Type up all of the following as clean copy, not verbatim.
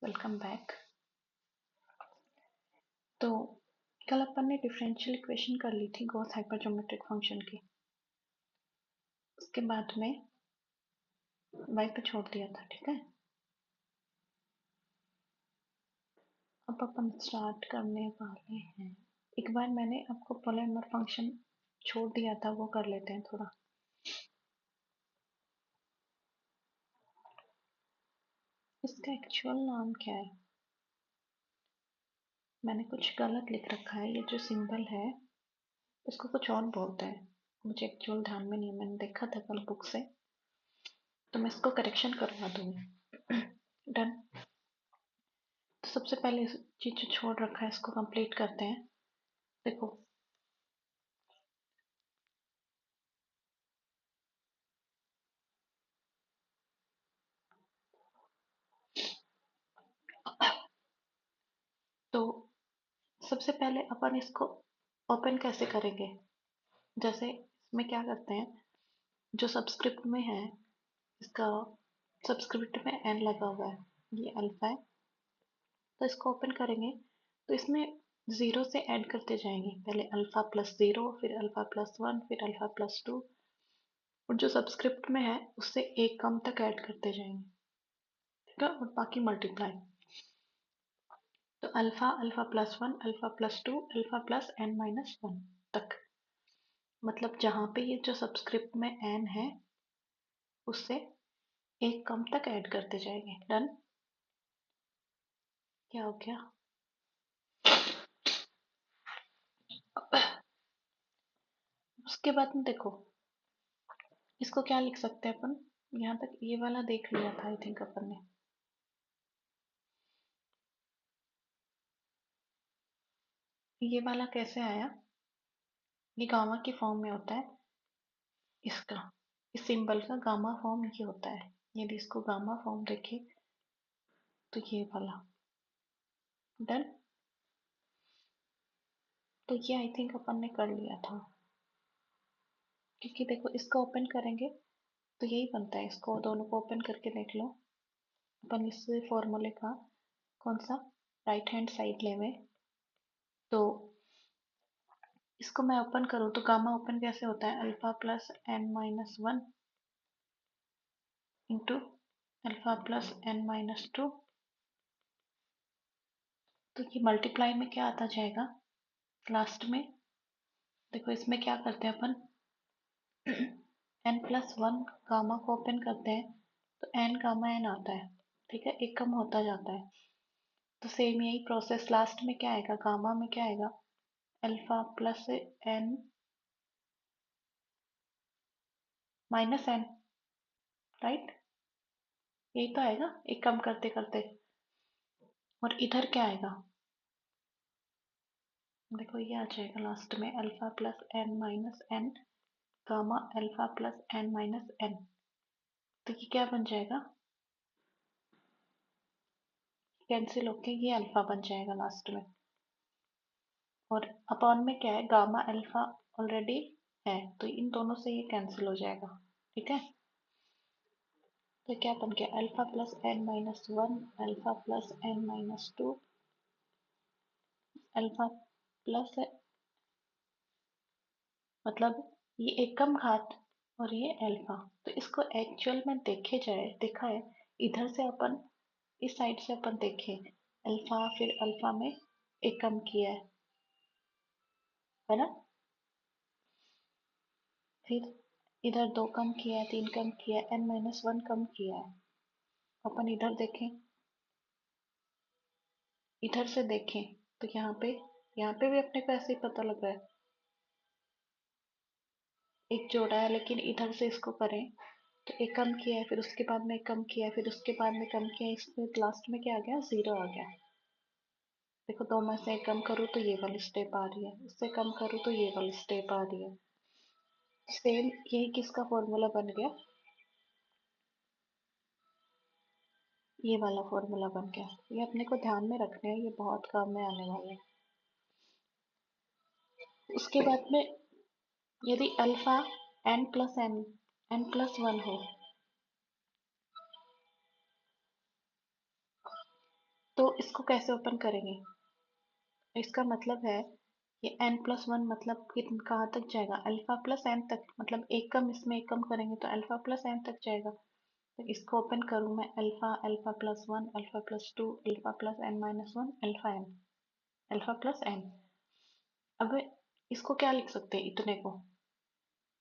Welcome back. तो कल अपन ने डिफरेंशियल इक्वेशन कर ली थी गॉस हाइपरजोमेट्रिक फंक्शन की। उसके बाद में y पे छोड़ दिया था, ठीक है। अब अपन स्टार्ट करने वाले हैं। एक बार मैंने आपको पॉलीमर फंक्शन छोड़ दिया था, वो कर लेते हैं थोड़ा। इसका एक्चुअल नाम क्या है? मैंने कुछ गलत लिख रखा है। ये जो सिंबल है इसको कुछ और बोलते हैं, मुझे एक्चुअल ध्यान में नहीं है। मैंने देखा था कल बुक से, तो मैं इसको करेक्शन करवा दूंगी। डन। तो सबसे पहले इस चीज जो छोड़ रखा है इसको कंप्लीट करते हैं। देखो, तो सबसे पहले अपन इसको ओपन कैसे करेंगे? जैसे इसमें क्या करते हैं, जो सबस्क्रिप्ट में है इसका सबस्क्रिप्ट में एन लगा हुआ है, ये अल्फा है। तो इसको ओपन करेंगे तो इसमें जीरो से ऐड करते जाएंगे। पहले अल्फा प्लस जीरो, फिर अल्फा प्लस वन, फिर अल्फा प्लस टू, और जो सबस्क्रिप्ट में है उससे एक कम तक ऐड करते जाएंगे, ठीक है। और बाकी मल्टीप्लाई। तो alpha, alpha plus one, alpha plus two, alpha plus n minus one तक। मतलब जहाँ पे ये जो सबस्क्रिप्ट में एन है उससे एक कम तक ऐड करते जाएंगे। डन। क्या हो गया? उसके बाद में देखो, इसको क्या लिख सकते हैं अपन। यहाँ तक ये वाला देख लिया था आई थिंक अपन ने। ये वाला कैसे आया? ये गामा की फॉर्म में होता है। इसका, इस सिंबल का गामा फॉर्म ये होता है। यदि इसको गामा फॉर्म देखे तो ये वाला। डन। तो ये आई थिंक अपन ने कर लिया था, क्योंकि देखो इसको ओपन करेंगे तो यही बनता है। इसको दोनों को ओपन करके देख लो। अपन इस फॉर्मूले का कौन सा राइट हैंड साइड लेवे, तो इसको मैं ओपन करूँ तो गामा ओपन कैसे होता है? Alpha plus n minus one into alpha plus n minus two. तो ये मल्टीप्लाई में क्या आता जाएगा लास्ट में? देखो इसमें क्या करते हैं अपन, एन प्लस वन गामा को ओपन करते हैं तो एन गामा एन आता है, ठीक है। एक कम होता जाता है। तो सेम यही प्रोसेस लास्ट में क्या आएगा, गामा में क्या आएगा? Alpha plus n minus n, right. यही तो आएगा एक कम करते करते। और इधर क्या आएगा? देखो ये आ जाएगा लास्ट में alpha plus n minus n gamma alpha plus n minus n. तो ये क्या बन जाएगा? कैंसिल होके ये अल्फा बन जाएगा लास्ट में। और अपॉन में क्या है, गामा अल्फा ऑलरेडी है, तो इन दोनों से ये कैंसिल हो जाएगा, ठीक है। तो क्या बन गया? Alpha plus n minus one, alpha plus n minus two, alpha plus, मतलब ये एकम घात और ये अल्फा। तो इसको एक्चुअल में देखे जाए, देखा है इधर से अपन, इस साइड से अपन देखें अल्फा, फिर अल्फा में एक कम किया है ना। फिर इधर दो कम किया है, तीन कम किया है, एन माइनस वन कम किया है। अपन इधर देखें, इधर से देखें तो यहाँ पे भी अपने को ऐसे ही पता लग रहा है एक जोड़ा है। लेकिन इधर से इसको करें तो एक कम किया है, फिर उसके बाद में एक कम किया है, फिर उसके बाद में कम किया है, इसमें लास्ट में क्या आ गया? जीरो आ गया। देखो दो में से एक कम करूँ तो ये वाली स्टेप आ रही है, उससे कम करूँ तो ये वाली स्टेप आ रही है। सेम यही किसका फॉर्मूला बन गया? ये वाला फॉर्मूला बन गया। ये अपने को ध्यान में रखना है, ये बहुत काम में आने वाला है। उसके बाद में यदि अल्फा एन प्लस वन हो, तो इसको कैसे ओपन करेंगे? इसका मतलब है ये n+1 मतलब कहाँ तक जाएगा? अल्फा प्लस एन तक, मतलब एक कम इसमें एक कम करेंगे तो अल्फा प्लस एन तक जाएगा। तो इसको ओपन करूँ मैं, अल्फा, अल्फा+1, अल्फा+2, अल्फा+n-1, अल्फा+n। अब इसको क्या लिख सकते हैं?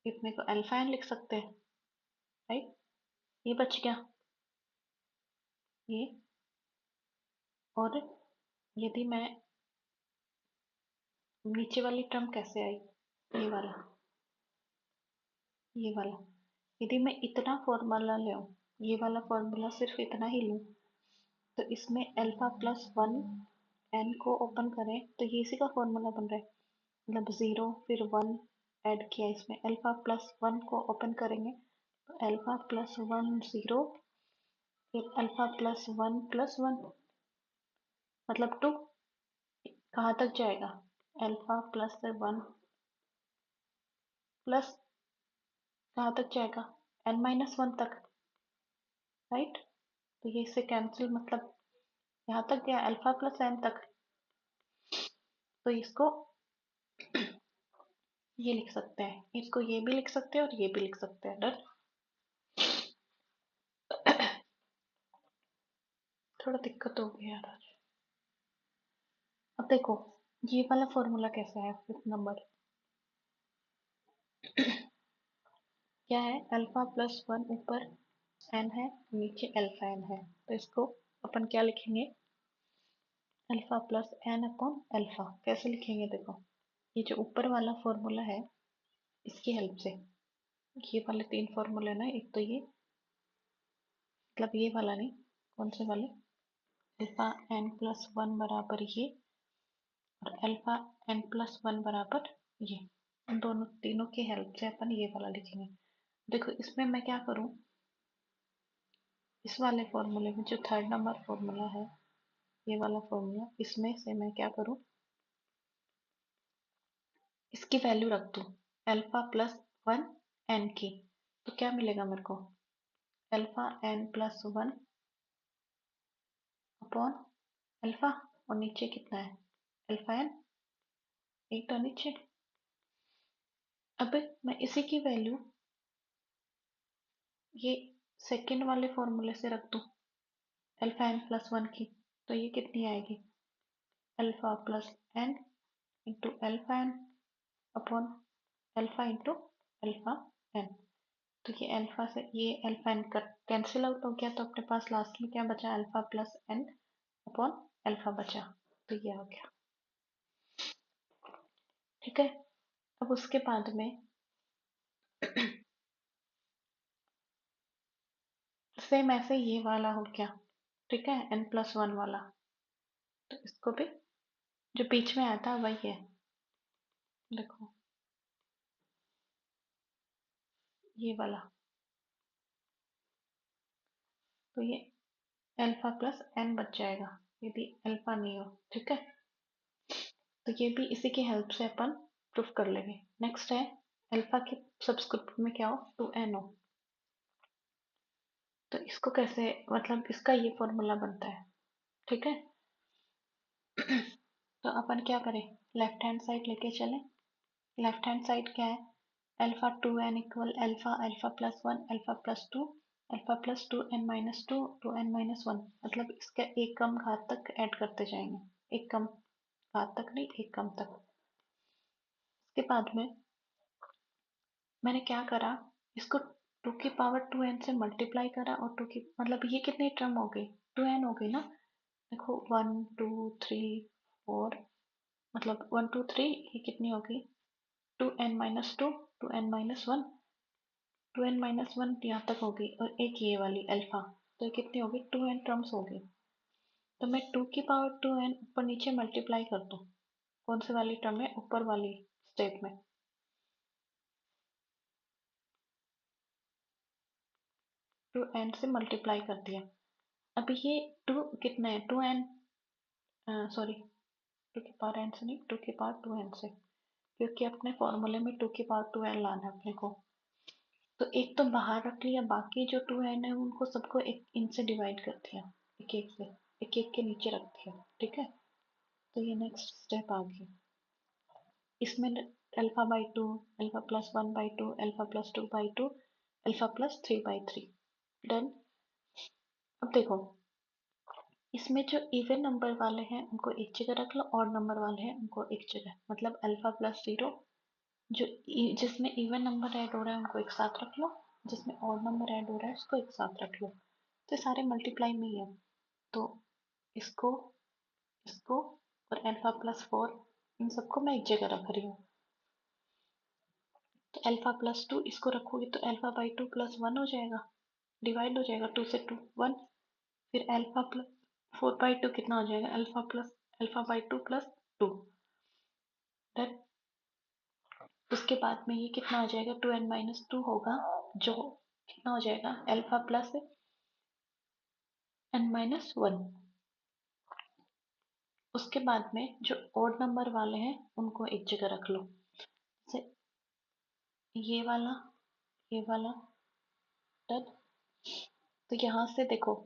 इतने को अल्फा एन लिख सकते हैं, राइट? ये बच गया ये। और यदि मैं नीचे वाली टर्म कैसे आई? ये वाला, ये वाला। यदि मैं इतना फॉर्मूला लूँ, ये वाला फॉर्मूला सिर्फ इतना ही लूँ, तो इसमें अल्फा+1 एन को ओपन करें तो ये इसी का फॉर्मूला बन रहा है, मतलब 0 फिर 1 ऐड किया इसमें, अल्फा+1 को ओपन करेंगे तो अल्फा+1 0, फिर अल्फा+1+1 मतलब 2। कहाँ तक जाएगा? अल्फा+1 प्लस कहाँ तक जाएगा? n-1 तक, राइट? तो ये इससे कैंसिल, मतलब यहाँ तक गया अल्फा+n तक। तो इसको ये लिख सकते हैं, इसको ये भी लिख सकते हैं और ये भी लिख सकते हैं। डन। थोड़ा दिक्कत हो गई यार आज। अब देखो ये वाला फॉर्मूला कैसा है? फिफ्थ नंबर क्या है? अल्फा+1 ऊपर एन है, नीचे अल्फा एन है, तो इसको अपन क्या लिखेंगे? अल्फा+n/अल्फा। कैसे लिखेंगे? देखो ये जो ऊपर वाला फॉर्मूला है इसकी हेल्प से, ये वाले तीन फॉर्मूले ना, एक तो ये, मतलब ये वाला नहीं, कौन से वाले? अल्फा n+1 बराबर ये, और अल्फा n+1 बराबर ये। इन दोनों तीनों की हेल्प से अपन ये वाला लिखेंगे। देखो इसमें मैं क्या करूं, इस वाले फॉर्मूले में जो थर्ड नंबर फॉर्मूला है, ये वाला फॉर्मूला, इसमें से मैं क्या करूं, इसकी वैल्यू रख दूं अल्फा+1 एन की। तो क्या मिलेगा मेरे को? अल्फा n+1 अपॉन अल्फा, और नीचे कितना है? अल्फा एन, एक तो नीचे। अब मैं इसी की वैल्यू ये सेकंड वाले फॉर्मूले से रख दूं अल्फा n+1 की, तो ये कितनी आएगी? अल्फा+n into alpha N upon alpha into alpha N. तो ये अल्फा से ये अल्फा एन का कैंसिल आउट हो गया, तो अपने पास लास्ट में क्या बचा? अल्फा+n अपॉन अल्फा बचा, तो ये आ गया। ठीक है। अब उसके बाद में सेम ऐसे ये वाला हो गया, ठीक है, n+1 वाला। तो इसको भी जो बीच में आया था वही है, देखो ये वाला। तो ये अल्फा+n बच जाएगा यदि अल्फा नहीं हो, ठीक है। तो ये भी इसी की हेल्प से अपन प्रूफ कर लेंगे। नेक्स्ट है अल्फा के सबस्क्रिप्ट में क्या हो? 2n हो। तो इसको कैसे, मतलब इसका ये फॉर्मूला बनता है, ठीक है। तो अपन क्या करें? लेफ्ट हैंड साइड लेके चलें। लेफ्ट हैंड साइड क्या है? अल्फा 2n इक्वल अल्फा, अल्फा+1, अल्फा+2, अल्फा+2n-2 2n-1, मतलब इसका एक कम घात तक ऐड करते जाएंगे, एक कम घात तक नहीं, एक कम तक। इसके बाद में मैंने क्या करा, इसको 2n से मल्टीप्लाई करा, और टू की मतलब ये कितनी टर्म हो गई? 2n हो गई ना। देखो 1 2 3 4, मतलब 1 2 3, ये कितनी हो गई? 2n-2, 2n-1, 2n-1 यहाँ तक हो गई, और एक ये वाली अल्फा, तो ये कितनी हो गई? 2n टर्म्स हो गई। तो मैं 2n ऊपर नीचे मल्टीप्लाई कर दूँ, कौन से वाली टर्म में? ऊपर वाली स्टेप में। 2n से मल्टीप्लाई कर दिया। अभी ये 2 कितना है? 2n, सॉरी 2 की पावर n से नहीं, 2 की पावर 2n से, क्योंकि अपने फॉर्मूले में 2 की पावर 2n लाना है अपने को। तो एक तो बाहर रख लिया, बाकी जो 2n है उनको सबको एक इनसे डिवाइड कर दिया, एक एक से। एक एक के नीचे रख दिया, ठीक है। तो ये नेक्स्ट स्टेप आ गया। इसमें alpha by to, alpha plus one by to, alpha plus two by two, alpha plus three by three. Done. अब देखो, इसमें जो इवन नंबर वाले हैं उनको एक जगह रख लो, और नंबर वाले हैं उनको एक जगह, मतलब अल्फा प्लस जीरो, जो जिसमें इवन नंबर ऐड हो रहा है उनको एक साथ रख लो, जिसमें ऑड नंबर ऐड हो रहा है उसको एक साथ रख लो। तो ये सारे मल्टीप्लाई में ही है। तो इसको, इसको और अल्फा प्लस फोर, इन सबको मैं एक जगह रख रही हूँ। तो अल्फा प्लस टू इसको रखोगे तो alpha by two plus one हो जाएगा, डिवाइड हो जाएगा, टू से टू वन। फिर alpha plus four by two कितना हो जाएगा, alpha by two plus two. Then उसके बाद में ये कितना हो जाएगा, टू एन माइनस टू होगा, जो कितना हो जाएगा, alpha plus n minus one. उसके बाद में जो ओड नंबर वाले हैं उनको एक जगह रख लो, जैसे ये वाला, ये वाला। डन। तो यहाँ से देखो,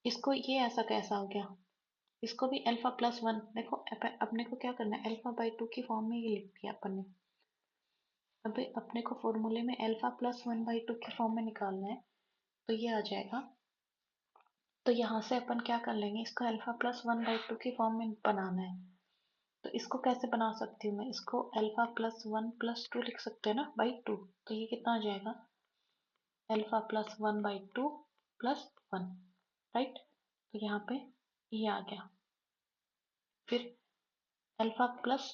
इसको ये ऐसा कैसा हो गया, इसको भी अल्फा प्लस वन, देखो अपने को क्या करना है, अल्फा बाई टू की फॉर्म में ये लिख दिया अपन ने। अभी अपने को फॉर्मूले में alpha plus one by to की फॉर्म में निकालना है, तो ये आ जाएगा। तो यहाँ से अपन क्या कर लेंगे, इसको alpha plus one by to की फॉर्म में बनाना है। तो इसको कैसे बना सकती हूँ मैं, इसको alpha plus one plus two लिख सकते हैं ना, बाई टू। तो ये कितना आ जाएगा, alpha plus one by two plus one, right. तो यहाँ पे ये आ गया। फिर alpha plus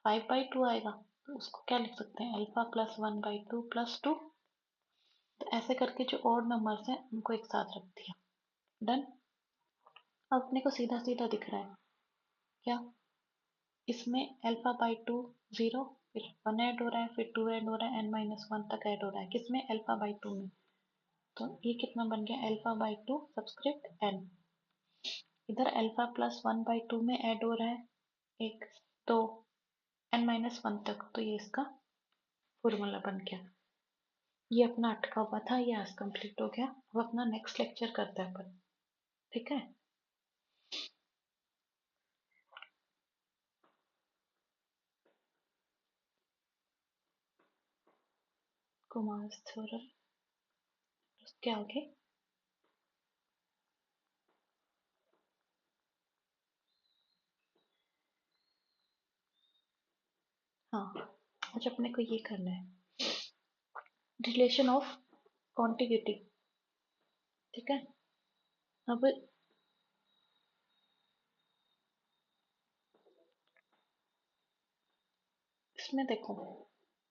five by two आएगा, तो उसको क्या लिख सकते हैं, alpha plus one by two plus to. तो ऐसे करके जो और नंबर्स हैं उनको एक साथ रख दिया। डन। अब अपने को सीधा सीधा दिख रहा है क्या, इसमें अल्फा बाई टू जीरो, फिर वन ऐड हो रहा है, फिर टू ऐड हो रहा है, एन माइनस वन तक ऐड हो रहा है, किसमें, अल्फा बाई टू में। तो ये कितना बन गया, alpha by two subscript N. इधर alpha plus one by two में ऐड हो रहा है एक, तो एन माइनस वन तक। तो ये इसका फॉर्मूला बन गया। ये अपना अटका हुआ था, ये आज कंप्लीट हो गया। अब अपना नेक्स्ट लेक्चर करते हैं अपन, ठीक है। कुमार थ्योरम, उसके आगे हाँ, आज अपने को ये करना है, रिलेशन ऑफ कॉन्टिग्यूटी, ठीक है। अब इसमें देखो,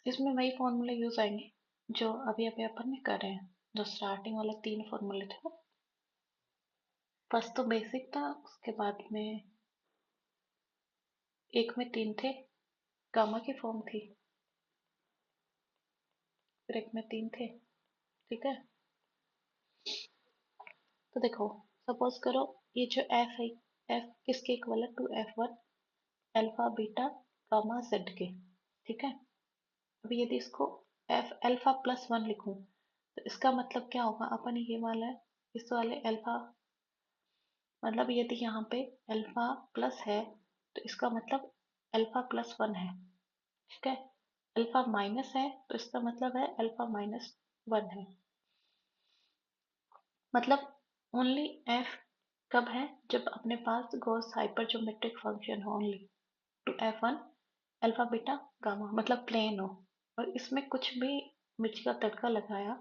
इसमें वही फॉर्मूले यूज आएंगे जो अभी अभी अपन ने कर रहे हैं, जो स्टार्टिंग वाले तीन फॉर्मूले थे। फर्स्ट तो बेसिक था, उसके बाद में एक में तीन थे, गामा की फॉर्म थी, फिर एक में तीन थे, ठीक है। तो देखो, सपोज करो ये जो एफ है, एफ किसके इक्वल है, two F one alpha beta gamma z के, ठीक है। अभी यदि इसको एफ अल्फा प्लस वन लिखूं, तो इसका मतलब क्या होगा, अपन ये वाला है, इस वाले अल्फा, मतलब यदि यहाँ पे अल्फा प्लस है तो इसका मतलब अल्फा प्लस वन है, ठीक है। अल्फा माइनस है तो इसका मतलब है अल्फा माइनस वन है। मतलब ओनली एफ कब है, जब अपने पास गॉस हाइपरजोमेट्रिक फंक्शन हो, only two F one alpha beta gamma, मतलब प्लेन हो, और इसमें कुछ भी मिर्ची का तड़का लगाया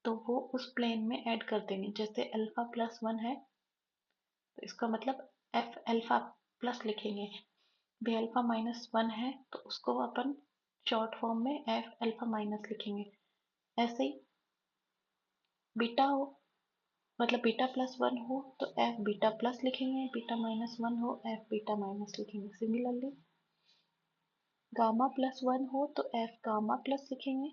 तो वो उस प्लेन में ऐड कर देंगे। जैसे अल्फा प्लस वन है तो इसका मतलब एफ अल्फा प्लस लिखेंगे, बी अल्फा माइनस वन है तो उसको अपन शॉर्ट फॉर्म में एफ अल्फा माइनस लिखेंगे। ऐसे ही बीटा हो, मतलब बीटा प्लस वन हो तो एफ बीटा प्लस लिखेंगे, बीटा माइनस वन हो एफ बीटा माइनस लिखेंगे। सिमिलरली गामा प्लस वन हो तो एफ गामा प्लस लिखेंगे,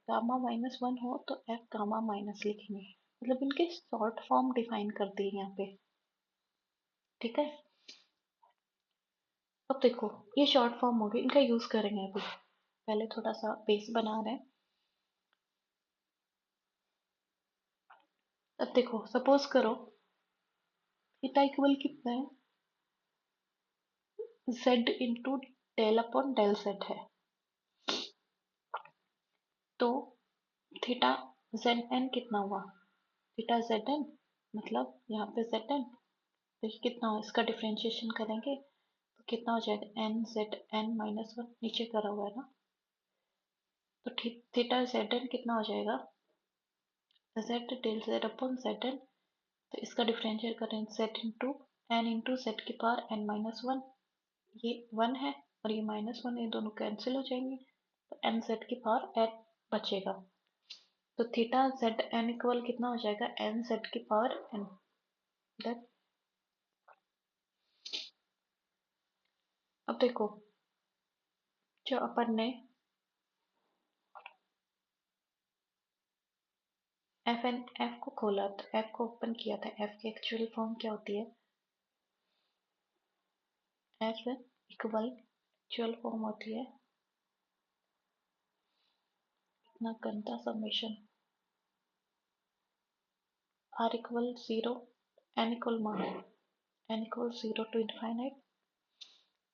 गामा माइनस वन हो तो एफ गामा माइनस लिखेंगे। मतलब इनके शॉर्ट फॉर्म डिफाइन कर दिए यहाँ पे, ठीक है। अब देखो, ये शॉर्ट फॉर्म हो गए, इनका यूज करेंगे अभी। पहले थोड़ा सा बेस बना रहे हैं। अब देखो, सपोज करो थीटा इक्वल कितना है, z into del upon del z है। तो थीटा जेड एन कितना हुआ, थीटा जेड एन मतलब यहाँ पे जेड एन, तो ये कितना हो, इसका डिफ्रेंशिएशन करेंगे तो कितना हो जाएगा, n z n minus one, नीचे करा हुआ है ना। तो थीटा जेड एन कितना हो जाएगा, z del z upon z n, तो इसका डिफरेंशिएट करें जेड इंटू जेड की पावर एन माइनस वन, ये वन है और ये माइनस वन, ये दोनों कैंसिल हो जाएंगे, तो एन जेड की पावर एन बचेगा। तो थीटा जेड एन इक्वल कितना हो जाएगा, एन जेड की पावर एन। अब देखो, जो अपन ने एफ को खोला, तो एफ को ओपन किया था, एफ की एक्चुअल फॉर्म क्या होती है, एफ इक्वल एक्चुअल फॉर्म होती है इतना घंटा summation R equal zero, N equal मान N equal zero to infinite,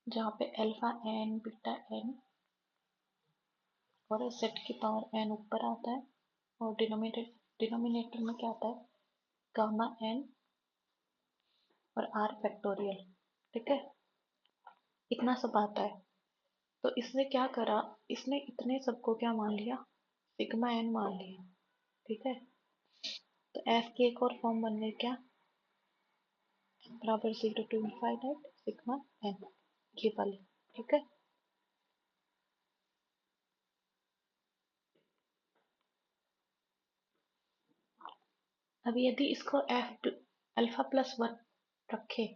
जहाँ पे अल्फा एन बीटा एन और जेड की पावर एन ऊपर आता है, और डिनोमिनेटर में क्या आता है, गामा एन और आर फैक्टोरियल। ठीक है, इतना सब आता है। तो इसने क्या करा, इसने इतने सबको क्या मान लिया, सिग्मा एन मान लिया। ठीक है, तो एफ की एक और फॉर्म बन गई क्या, बराबर zero to infinite sigma n, ये वाली। ठीक है, अब यदि इसको एफ अल्फा प्लस वन रखे,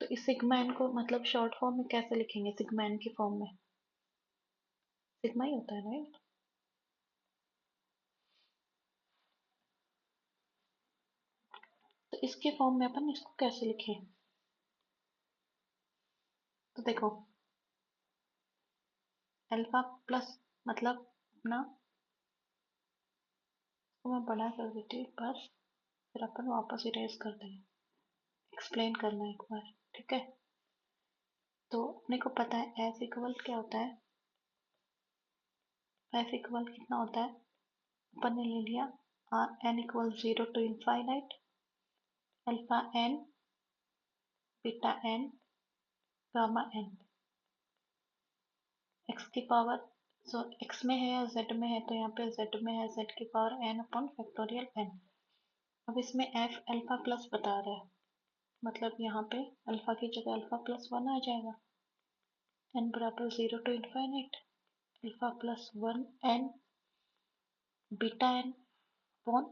तो इस सिग्मा एन को मतलब शॉर्ट फॉर्म में कैसे लिखेंगे, सिग्मा एन की फॉर्म में सिग्मा ही होता है, राइट। तो इसके फॉर्म में अपन इसको कैसे लिखें, तो देखो अल्फा प्लस मतलब अपना, तो मैं बड़ा कर देती हूँ एक बार, फिर अपन वापस इरेज कर देंगे, एक्सप्लेन करना एक बार। ठीक है, तो अपने को पता है एफ इक्वल क्या होता है, एफ इक्वल कितना होता है, अपन ने ले लिया r n equal zero to infinite alpha N beta n gamma n x की पावर, सो एक्स में है या जेड में है, तो यहाँ पे जेड में है, जेड की power n upon factorial n. अब इसमें एफ अल्फा प्लस बता रहा है, मतलब यहाँ पे अल्फा की जगह अल्फा प्लस वन आ जाएगा, एन बराबर zero to infinite alpha plus one n beta n upon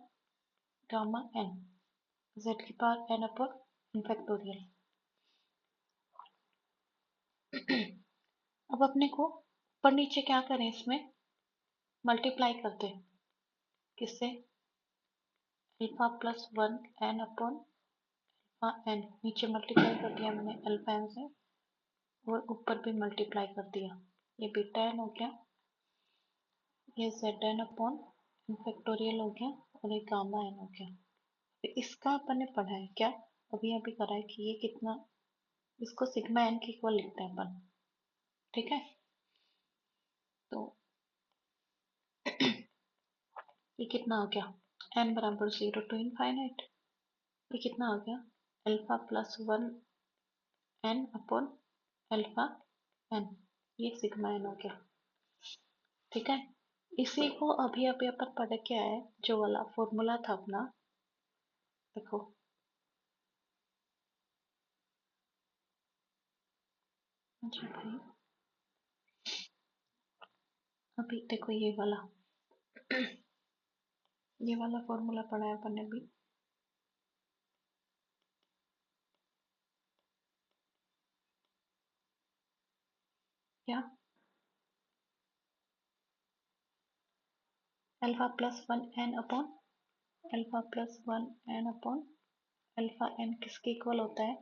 gamma n, z की पावर एन अपॉन फैक्टोरियल। अब अपने को ऊपर नीचे क्या करें, इसमें मल्टीप्लाई करते हैं, किससे, alpha plus one n upon n, नीचे मल्टीप्लाई कर दिया मैंने अल्फा एन से, और ऊपर भी मल्टीप्लाई कर दिया, ये बीटा एन हो गया, ये जेड एन अपॉन फैक्टोरियल हो गया, और ये गामा एन हो गया। तो इसका अपन ने पढ़ा है क्या, अभी अभी करा है कि ये कितना, इसको सिग्मा एन की इक्वल लिखते हैं अपन। ठीक है, तो ये कितना हो गया, एन बराबर जीरो टू इनफाइनाइट, ये कितना हो गया, alpha plus one n upon alpha n, ये सिग्मा एन हो गया। ठीक है, इसी को अभी अभी अपन पढ़ के आए, जो वाला फॉर्मूला था अपना, देखो अच्छा भाई, अभी देखो ये वाला फॉर्मूला पढ़ा है अपन ने भी, क्या, alpha plus one n upon alpha plus one n upon alpha n किसके इक्वल होता है,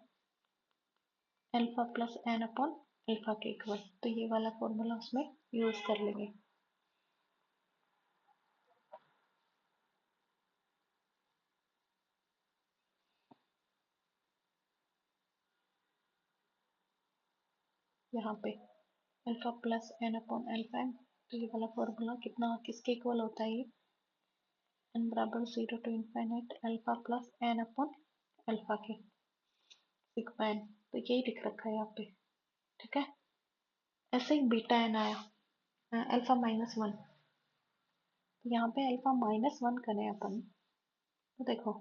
alpha plus N upon alpha के इक्वल, तो ये वाला फॉर्मूला उसमें यूज कर लेंगे। यहाँ पे alpha plus N upon alpha N. तो ये वाला फॉर्मूला कितना किसके इक्वल होता है? ये एन बराबर 0 to infinite alpha plus N upon alpha के सिग्मा एन। तो यही लिख रखा है यहाँ पे, ठीक है। ऐसे ही बीटा एन आया अल्फा माइनस वन। तो यहाँ पे अल्फा माइनस वन करें अपन, तो देखो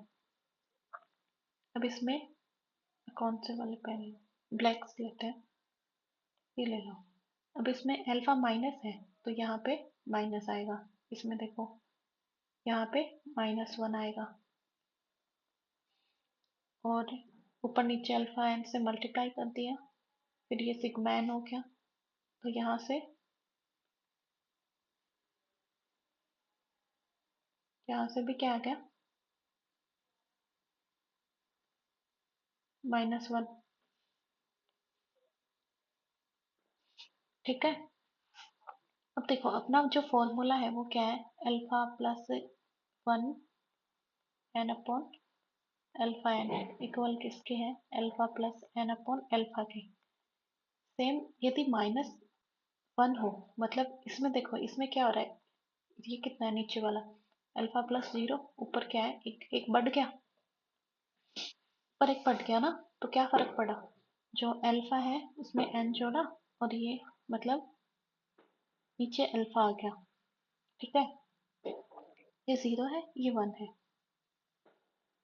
अब इसमें कौन से वाले पेन, ब्लैक लेते हैं, ये ले लो। अब इसमें अल्फा माइनस है तो यहाँ पे माइनस आएगा, इसमें देखो यहाँ पे माइनस वन आएगा, और ऊपर नीचे अल्फा एन से मल्टीप्लाई कर दिया, फिर ये सिग्मा एन हो गया। तो यहाँ से भी क्या आ गया, माइनस वन, ठीक है। अब देखो अपना जो फॉर्मूला है वो क्या है, alpha plus one n upon alpha n equal किसके हैं, alpha plus N upon alpha के। सेम यदि माइनस वन हो, मतलब इसमें देखो इसमें क्या हो रहा है, ये कितना है नीचे वाला अल्फा प्लस जीरो, ऊपर क्या है एक बढ़ गया, ऊपर एक बढ़ गया ना। तो क्या फर्क पड़ा, जो अल्फा है उसमें एन जोड़ा, और ये मतलब नीचे अल्फा आ गया, ठीक है। ये जीरो है ये वन है,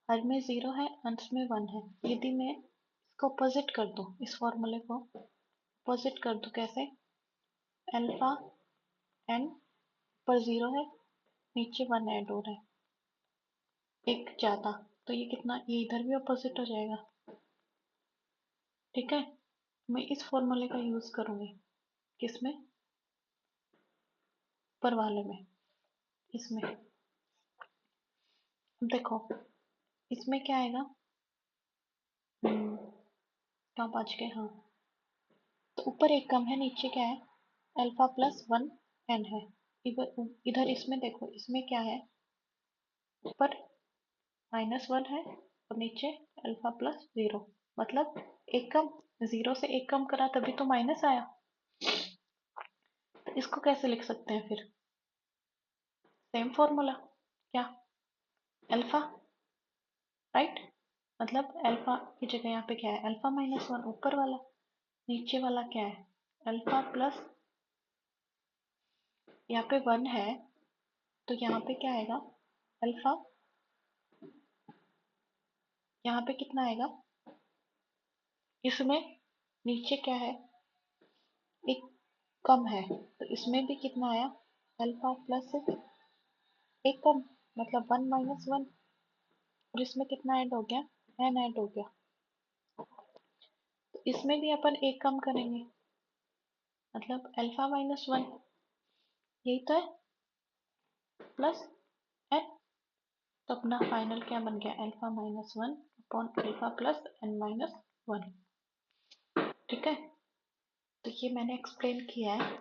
हर में जीरो है अंश में वन है। यदि मैं इसको अपोजिट कर दूं, इस फॉर्मूले को अपोजिट कर दूं कैसे, अल्फा एन पर जीरो है, नीचे वन ऐड हो रहा है एक ज्यादा, तो ये कितना, ये इधर भी अपोजिट हो जाएगा, ठीक है। मैं इस फॉर्मूले का यूज करूंगी किसमें, ऊपर वाले में, इसमें। अब देखो इसमें क्या आएगा, कहाँ पहुंच गए, हाँ। तो ऊपर एक कम है, नीचे क्या है, अल्फा प्लस वन एन है। इधर इधर इसमें देखो इसमें क्या है, ऊपर माइनस वन है और नीचे अल्फा प्लस जीरो, मतलब एक कम, जीरो से एक कम करा तभी तो माइनस आया। तो इसको कैसे लिख सकते हैं फिर, सेम फॉर्मूला, क्या, अल्फा, राइट। मतलब अल्फा की जगह यहाँ पे क्या है, अल्फा माइनस वन ऊपर वाला, नीचे वाला क्या है, अल्फा प्लस, यहाँ पे वन है तो यहाँ पे क्या आएगा, अल्फा, यहाँ पे कितना आएगा, इसमें नीचे क्या है, एक कम है, तो इसमें भी कितना आया, अल्फा प्लस एक कम, मतलब वन माइनस वन, और इसमें कितना ऐड हो गया, एन ऐड हो गया। तो इसमें भी अपन एक कम करेंगे, मतलब अल्फा माइनस वन, यही तो है, प्लस एन। तो अपना फाइनल क्या बन गया, alpha minus one upon alpha plus n minus one, ठीक है। तो ये मैंने एक्सप्लेन किया है,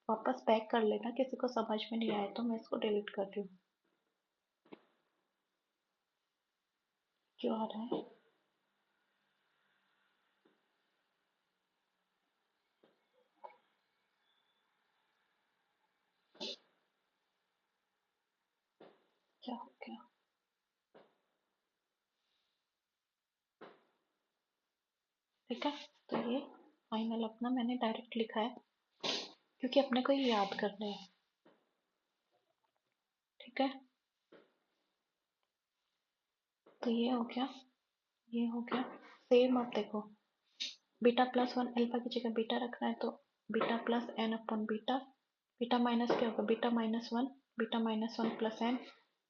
वापस बैक कर लेना, किसी को समझ में नहीं आया तो मैं इसको डिलीट कर रही हूँ। क्यों आ रहा है, क्या हो गया, ठीक है। तो ये फाइनल अपना मैंने डायरेक्ट लिखा है, क्योंकि अपने को ये याद करना है, ठीक है। तो ये हो गया, ये हो गया। सेम अब देखो, बीटा प्लस वन अल्फा की जगह बीटा रखना है तो beta plus N upon beta, beta minus क्या होगा, beta minus one, beta minus one plus n.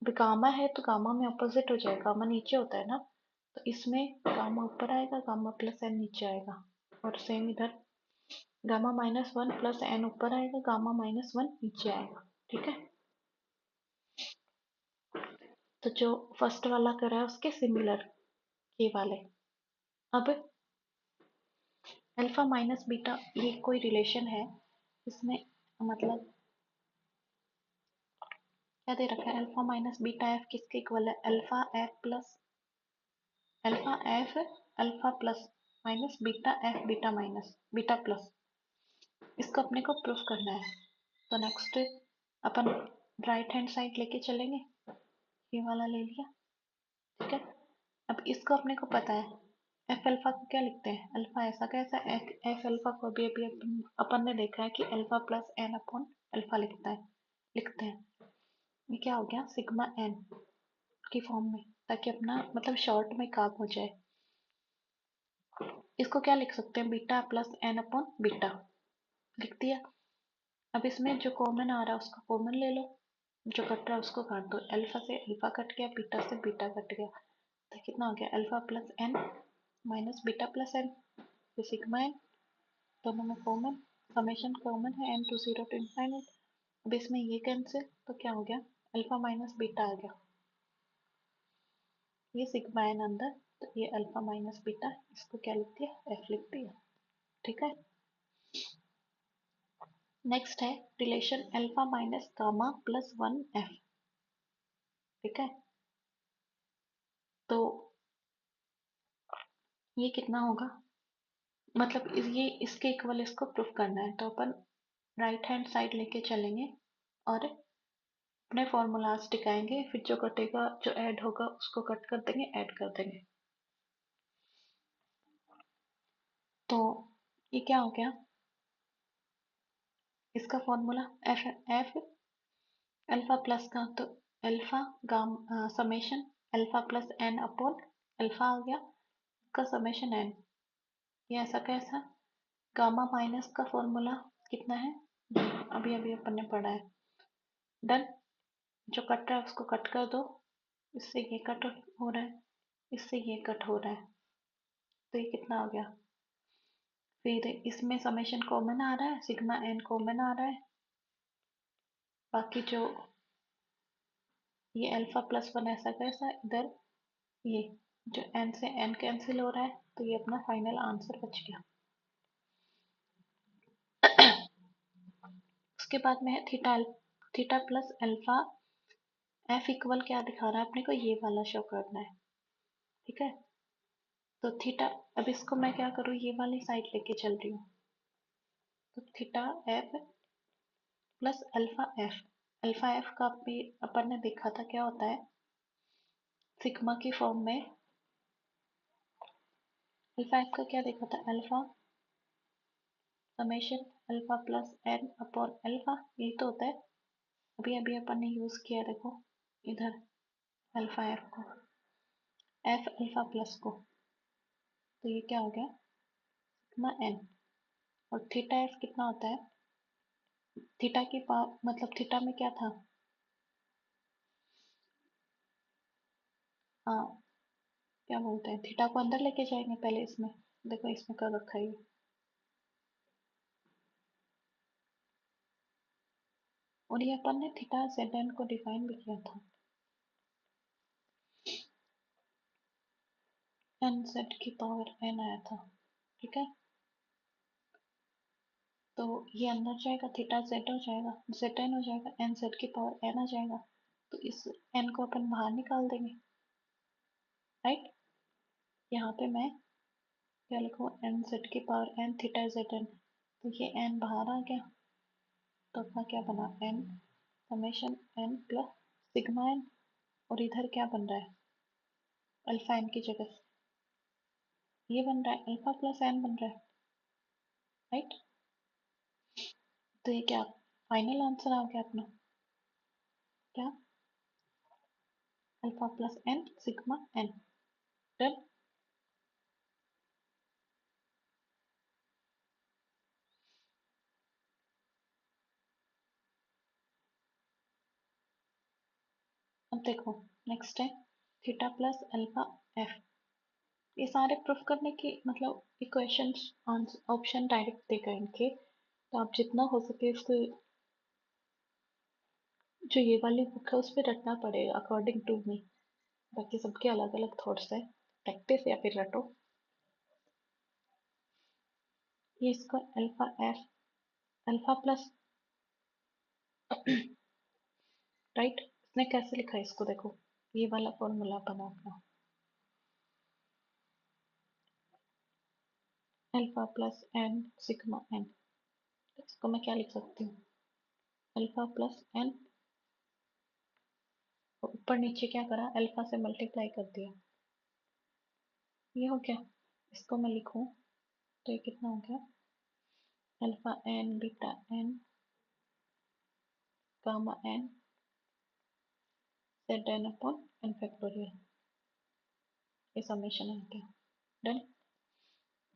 Gamma है तो गामा में अपोजिट हो जाएगा, गामा नीचे होता है ना, तो इसमें गामा ऊपर आएगा, गामा प्लस एन नीचे आएगा। और सेम इधर gamma minus one plus n ऊपर आएगा, गामा माइनस वन नीचे आएगा, ठीक है। तो जो फर्स्ट वाला करा है उसके सिमिलर ये वाले। अब अल्फा माइनस बीटा ये कोई रिलेशन है, इसमें मतलब क्या दे रखा है, अल्फा माइनस बीटा एफ किसके इक्वल है, alpha F plus alpha F alpha plus minus beta F beta minus beta plus. इसको अपने को प्रूफ करना है। तो नेक्स्ट अपन राइट हैंड साइड लेके चलेंगे, ये वाला ले लिया, ठीक है। अब इसको अपने को पता है, एफ अल्फा को क्या लिखते हैं, अल्फा ऐसा कैसा, एफ अल्फा को अभी अभी अपन ने देखा है कि alpha plus N upon alpha लिखते हैं। ये क्या हो गया, सिग्मा एन की फॉर्म में, ताकि अपना मतलब शॉर्ट में काम हो जाए। इसको क्या लिख सकते हैं, beta plus N upon beta, लिख दिया। अब इसमें जो कॉमन आ रहा है उसका कॉमन ले लो, जो कट रहा है उसको काट दो, अल्फा से अल्फा कट गया, बीटा से बीटा कट गया, तो कितना हो गया, alpha plus n minus beta plus n, तो सिग्मा एन, दोनों में कॉमन, समेशन कॉमन है, n to zero to infinite. अब इसमें ये कैंसिल, तो क्या हो गया, अल्फा माइनस बीटा आ गया, ये सिग्मा एन अंदर, तो ये अल्फा माइनस बीटा, इसको क्या लिख दिया, एफ लिख दिया, ठीक है। नेक्स्ट है relation alpha minus gamma plus one F, ठीक है। तो ये कितना होगा, मतलब ये इसके इक्वल इसको प्रूफ करना है, तो अपन राइट हैंड साइड लेके चलेंगे और अपने फॉर्मूलाज टिकाएंगे, फिर जो कटेगा जो ऐड होगा उसको कट कर देंगे, ऐड कर देंगे। तो ये क्या हो गया, इसका formula F F alpha plus का, तो अल्फा गाम summation alpha plus N upon alpha आ गया, का समेशन एन, ये ऐसा कैसा, गामा माइनस का फॉर्मूला कितना है, अभी अभी अपन ने पढ़ा है, डन। जो कट रहा है उसको कट कर दो, इससे ये कट हो रहा है, इससे ये कट हो रहा है, तो ये कितना हो गया, फिर इसमें समेशन कॉमन आ रहा है, सिग्मा एन कॉमन आ रहा है, बाकी जो ये अल्फा प्लस वन ऐसा कैसा, इधर ये जो एन से एन कैंसिल हो रहा है, तो ये अपना फाइनल आंसर बच गया। उसके बाद में है theta, theta plus alpha F equal क्या दिखा रहा है अपने को, ये वाला शो करना है, ठीक है। तो थीटा, अब इसको मैं क्या करूँ, ये वाली साइड लेके चल रही हूँ, तो theta F plus alpha F का भी अपन ने देखा था क्या होता है, सिग्मा की फॉर्म में, अल्फा एफ का क्या देखा था, alpha summation alpha plus N upon alpha, यही तो होता है, अभी अभी अपन ने यूज किया, देखो इधर अल्फा एफ को, एफ अल्फा प्लस को, तो ये क्या हो गया, सिग्मा एन, और थीटा एफ कितना होता है, थीटा की मतलब थीटा में क्या था, हाँ क्या बोलते हैं, थीटा को अंदर लेके जाएंगे पहले, इसमें देखो इसमें कर रखा है ये, और ये अपन ने थीटा जेड एन को डिफाइन भी किया था, एन जेड की पावर एन आया था, ठीक है। तो ये अंदर जाएगा, थीटा जेड हो जाएगा, जेड एन हो जाएगा, एन जेड की पावर एन आ जाएगा, तो इस एन को अपन बाहर निकाल देंगे, राइट। यहाँ पे मैं क्या लिखूँ, एन जेड की power n theta z n, तो ये एन बाहर आ गया, तो अपना क्या बना, n summation n plus sigma n, और इधर क्या बन रहा है, अल्फा एन की जगह ये बन रहा है, अल्फा प्लस एन बन रहा है, राइट। तो ये क्या फाइनल आंसर आ गया अपना, क्या, alpha plus n sigma n, done. अब देखो नेक्स्ट है थीटा प्लस अल्फा एफ, ये सारे प्रूफ करने की मतलब इक्वेशंस ऑप्शन डायरेक्ट देगा इनके, तो आप जितना हो सके इसको, जो ये वाली बुक है उस पर रटना पड़ेगा अकॉर्डिंग टू मी, बाकी सबके अलग अलग थॉट्स है, प्रैक्टिस या फिर रटो। ये इसका alpha F, alpha plus, right, इसने कैसे लिखा है इसको, देखो ये वाला फॉर्मूला बना अपना, alpha plus n sigma n, इसको मैं क्या लिख सकती हूँ, अल्फा प्लस एन, ऊपर नीचे क्या करा, अल्फा से मल्टीप्लाई कर दिया, ये हो गया। इसको मैं लिखूं तो ये कितना हो गया, alpha N beta n gamma n z n upon n factorial, ये समेशन आ गया। डन।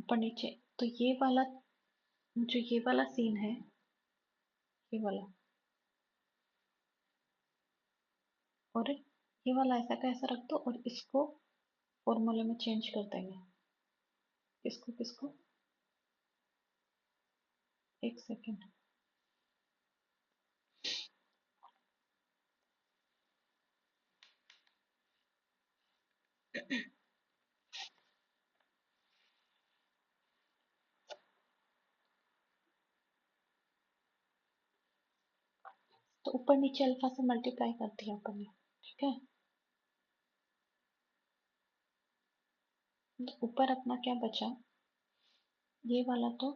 ऊपर नीचे, तो ये वाला, जो ये वाला सीन है, ये वाला, और ये वाला ऐसा का ऐसा रख दो, और इसको फॉर्मूले में चेंज कर देंगे। किसको किसको, एक सेकेंड। तो ऊपर नीचे अल्फा से मल्टीप्लाई कर दिया अपन ने, ठीक है। तो ऊपर अपना क्या बचा, ये वाला, तो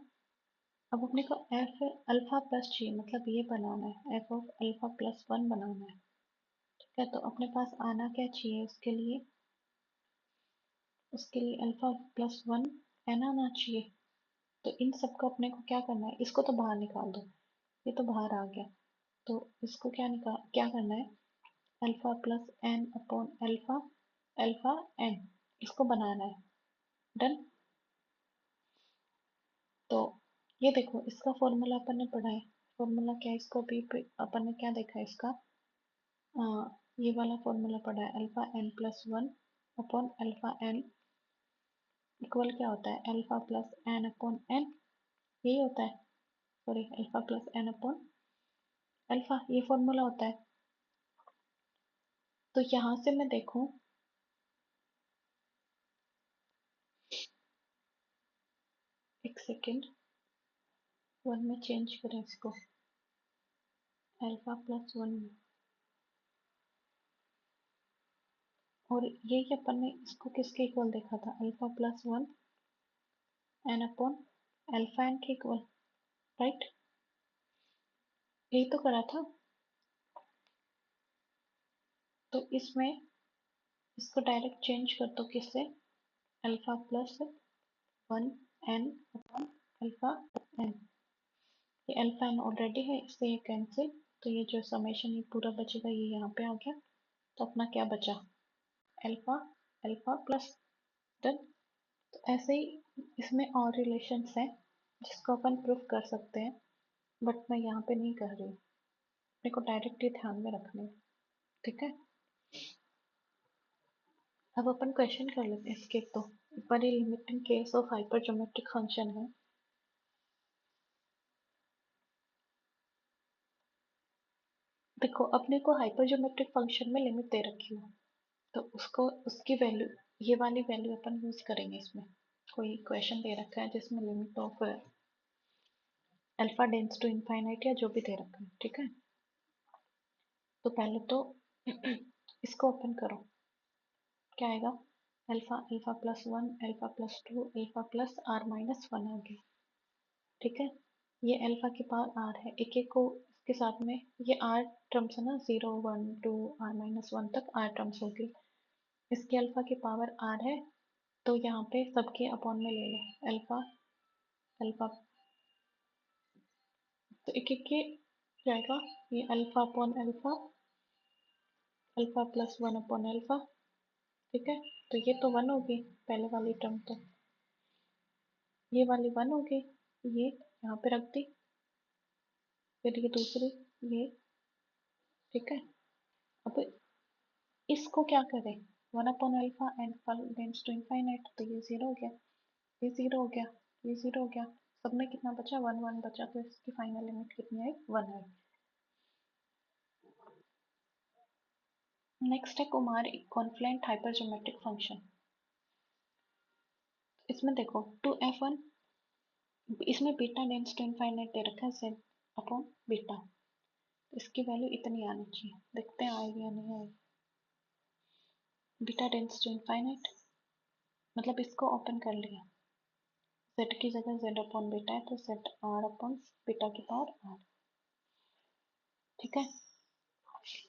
अब अपने को एफ अल्फा प्लस चाहिए, मतलब ये बनाना है, F of alpha plus one बनाना है, ठीक है। तो अपने पास आना क्या चाहिए उसके लिए, अल्फा प्लस वन एन आना चाहिए। तो इन सबको अपने को क्या करना है, इसको तो बाहर निकाल दो, ये तो बाहर आ गया। तो इसको क्या करना है, alpha plus N upon alpha, alpha n, इसको बनाना है। डन। तो ये देखो, इसका फॉर्मूला अपन ने पढ़ा है, फॉर्मूला क्या है, इसको भी अपन ने क्या देखा है इसका, ये वाला फॉर्मूला पढ़ा है, alpha n plus one upon alpha n equal क्या होता है, alpha plus N upon n, यही होता है, sorry, alpha plus N upon alpha, ये फॉर्मूला होता है। तो यहाँ से मैं देखूं, एक सेकेंड, वन में चेंज करें इसको, अल्फा प्लस वन में, और ये अपन ने इसको किसके इक्वल देखा था, alpha plus one n upon alpha n के इक्वल, राइट, यही तो करा था। तो इसमें इसको डायरेक्ट चेंज कर दो, किससे, alpha plus one n upon alpha n, ये अल्फा एन ऑलरेडी है, इससे ये कैंसिल, तो ये जो समेशन ये पूरा बचेगा, ये यहाँ पे आ गया। तो अपना क्या बचा, अल्फा, अल्फा प्लस, डन। तो ऐसे ही इसमें और रिलेशंस हैं जिसको अपन प्रूफ कर सकते हैं, बट मैं यहाँ पे नहीं कर रही हूँ, मेरे को डायरेक्टली ध्यान में रखने हैं, ठीक है। अब अपन क्वेश्चन कर लेते हैं इसके, तो पर ये limiting case of hyper geometric function है। देखो, अपने को हाइपर ज्योमेट्रिक फंक्शन में लिमिट दे रखी हो, तो उसको, उसकी वैल्यू, ये वाली वैल्यू अपन यूज करेंगे इसमें। कोई क्वेश्चन दे रखा है जिसमें limit of alpha tends to infinite या जो भी दे रखा है, ठीक है। तो पहले तो इसको ओपन करो, क्या आएगा, alpha, alpha plus one, alpha plus two, alpha plus R minus one आ गया, ठीक है। ये अल्फा की पावर आर है, एक एक को इसके साथ में, ये आर टर्म्स है ना, zero one two r minus one तक आर टर्म्स होगी, इसके अल्फा की पावर आर है, तो यहाँ पे सबके अपॉन में ले लो, अल्फा, अल्फा, तो एक एक के जाएगा, ये alpha upon alpha, alpha plus one upon alpha, ठीक है। तो ये तो वन होगी पहले वाली टर्म, तो ये वाली वन होगी, ये यहाँ पे रख दी, फिर ये दूसरी, ये, ठीक है। अब इसको क्या करें, one upon alpha and tends to infinite, तो ये जीरो हो गया, ये जीरो हो गया, ये जीरो हो गया, सब में कितना बचा, वन वन बचा, तो इसकी फाइनल लिमिट कितनी आई, वन आई। नेक्स्ट है कुमार कॉन्फ्लेंट हाइपरज्योमेट्रिक फंक्शन। इसमें देखो, टू एफ वन, इसमें बीटा टेंड्स टू इनफाइनाइट दे रखा है, जेड अपॉन बीटा, इसकी वैल्यू इतनी आनी चाहिए, देखते हैं आएगी या नहीं आएगी। बीटा टेंड्स टू इनफाइनाइट, मतलब इसको ओपन कर लिया, z की जगह z अपॉन बीटा है तो z r अपॉन बीटा की पावर r। ठीक है,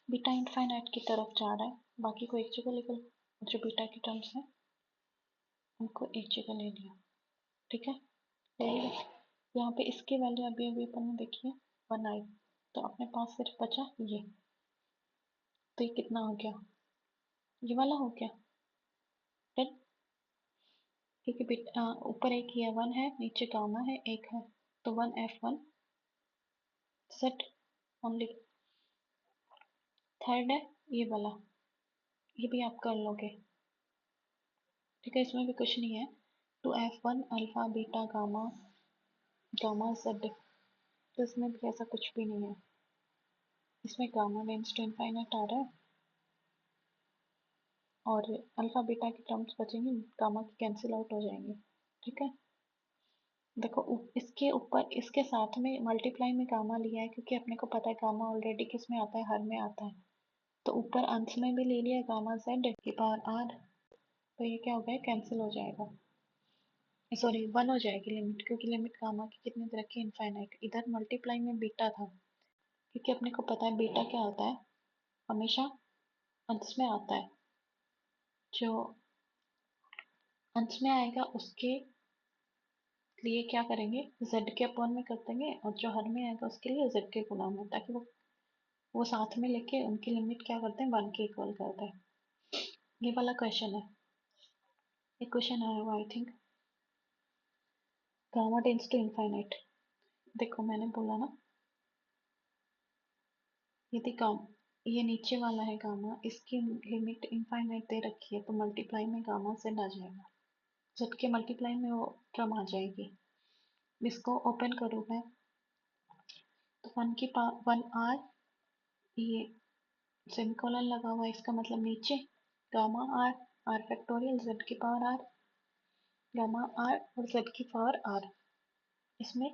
बीटा इनफाइनाइट की तरफ जा रहा है, बाकी को एक जगह लेकर जो बीटा की टर्म्स है उनको एक जगह ले लिया। ठीक है, ले लिया। यहाँ पे इसकी वैल्यू अभी अभी अपन ने देखी है 1 आई, तो अपने पास सिर्फ बचा ये, तो ये कितना हो गया, ये वाला हो गया। डन, क्योंकि ऊपर एक ये 1 है, नीचे गामा है, एक है, तो 1f1 सेट ओनली। थर्ड है ये वाला, ये भी आप कर लोगे। ठीक है, इसमें भी कुछ नहीं है, तो f1 alpha beta gamma gamma Z, तो इसमें भी ऐसा कुछ भी नहीं है। इसमें गामा टेंड्स टू इनफाइनाइट आ रहा है और अल्फा बीटा की टर्म्स बचेंगी, गामा की कैंसिल आउट हो जाएंगे। ठीक है, देखो इसके ऊपर इसके साथ में मल्टीप्लाई में गामा लिया है, क्योंकि अपने को पता है गामा ऑलरेडी किस में आता है, हर में आता है, तो ऊपर अंश में भी ले लिया गामा जेड की पावर आर, तो ये क्या हो गया, कैंसिल हो जाएगा, सॉरी 1 हो जाएगी लिमिट, क्योंकि लिमिट गामा की कितनी तरह की इनफाइनाइट, इधर मल्टीप्लाई में बीटा था, क्योंकि अपने को पता है बीटा क्या होता है, हमेशा अंश में आता है, जो अंश में आएगा उसके लिए क्या करेंगे, z के अपॉन में कर देंगे, और जो हर में आएगा उसके लिए z के गुना में, ताकि वो साथ में लेके उनकी लिमिट क्या करते हैं, 1 के इक्वल करते हैं। ये वाला क्वेश्चन है, एक क्वेश्चन आया हुआ I think, gamma tends to infinite. देखो मैंने बोला ना, यदि ये नीचे वाला है गामा, इसकी लिमिट इनफाइनाइट दे रखी है, तो मल्टीप्लाई में गामा z आ जाएगा, z के मल्टीप्लाई में वो टर्म आ जाएगी। इसको ओपन करूँ मैं, तो 1 की पावर 1 आर, ये सेमीकोलन लगा हुआ है, इसका मतलब नीचे gamma r, r factorial z की पावर आर, गामा आर और z की पावर आर, इसमें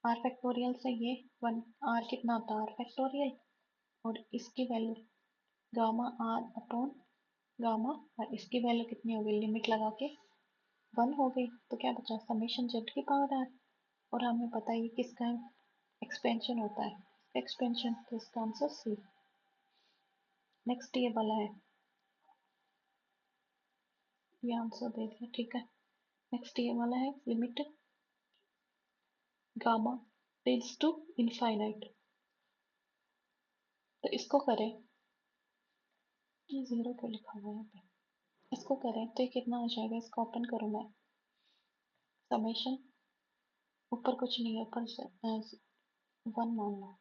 आर फैक्टोरियल से ये 1 आर कितना होता है, आर फैक्टोरियल, और इसकी value gamma r upon gamma, और इसकी वैल्यू कितनी हो गई, लिमिट लगा के 1 हो गई, तो क्या बचा, समेशन z की पावर आर, और हमें पता है ये किसका एक्सपेंशन होता है, एक्सपेंशन, तो इसका आंसर सी। नेक्स्ट ये वाला है, ये आंसर दे दिया। ठीक है, नेक्स्ट ये वाला है, limit gamma tends to infinite, तो इसको करें, ये जीरो क्यों लिखा हुआ है यहाँ पे, इसको करें तो ये कितना हो जाएगा, इसको ओपन करूँ मैं, समेशन, ऊपर कुछ नहीं है, ऊपर से 1 मान लो,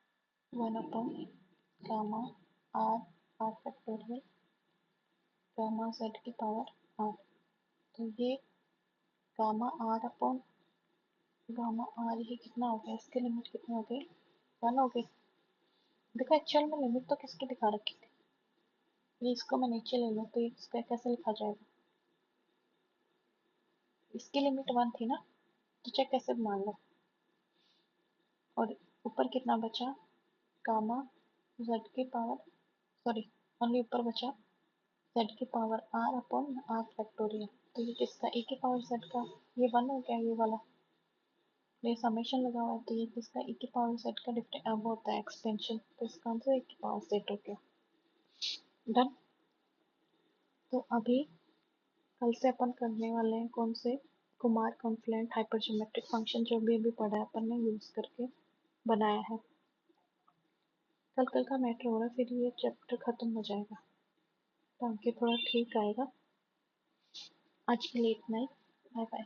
1 upon gamma r, r factorial, gamma z की पावर आर, तो ये gamma r upon gamma r, ये कितना हो गया, इसकी लिमिट कितनी हो गई, 1 हो गई। देखो एक्चुअल में लिमिट तो किसकी दिखा रखी थी, ये इसको मैं नीचे ले लूँ तो ये इसका कैसे लिखा जाएगा, इसकी लिमिट 1 थी ना, तो चेक कैसे मान लो, और ऊपर कितना बचा, गामा जेड की पावर, सॉरी ओनली ऊपर बचा जेड की power r upon r factorial, तो ये किसका, ए की पावर जेड का, ये 1 हो गया ये वाला, ये समेशन लगा हुआ है, तो ये किसका, ए की पावर जेड का डिफरेंट अब होता है एक्सपेंशन, तो इसका आंसर ए की पावर जेड हो गया। डन, तो अभी कल से अपन करने वाले हैं कौन से, कुमार कॉन्फ्लुएंट हाइपरज्योमेट्रिक फंक्शन, जो भी अभी पढ़ा है अपन ने यूज करके बनाया है, कल कल का मैटर हो रहा है, फिर ये चैप्टर खत्म हो जाएगा, तो आगे थोड़ा ठीक आएगा। आज के लिए इतना ही, बाय बाय।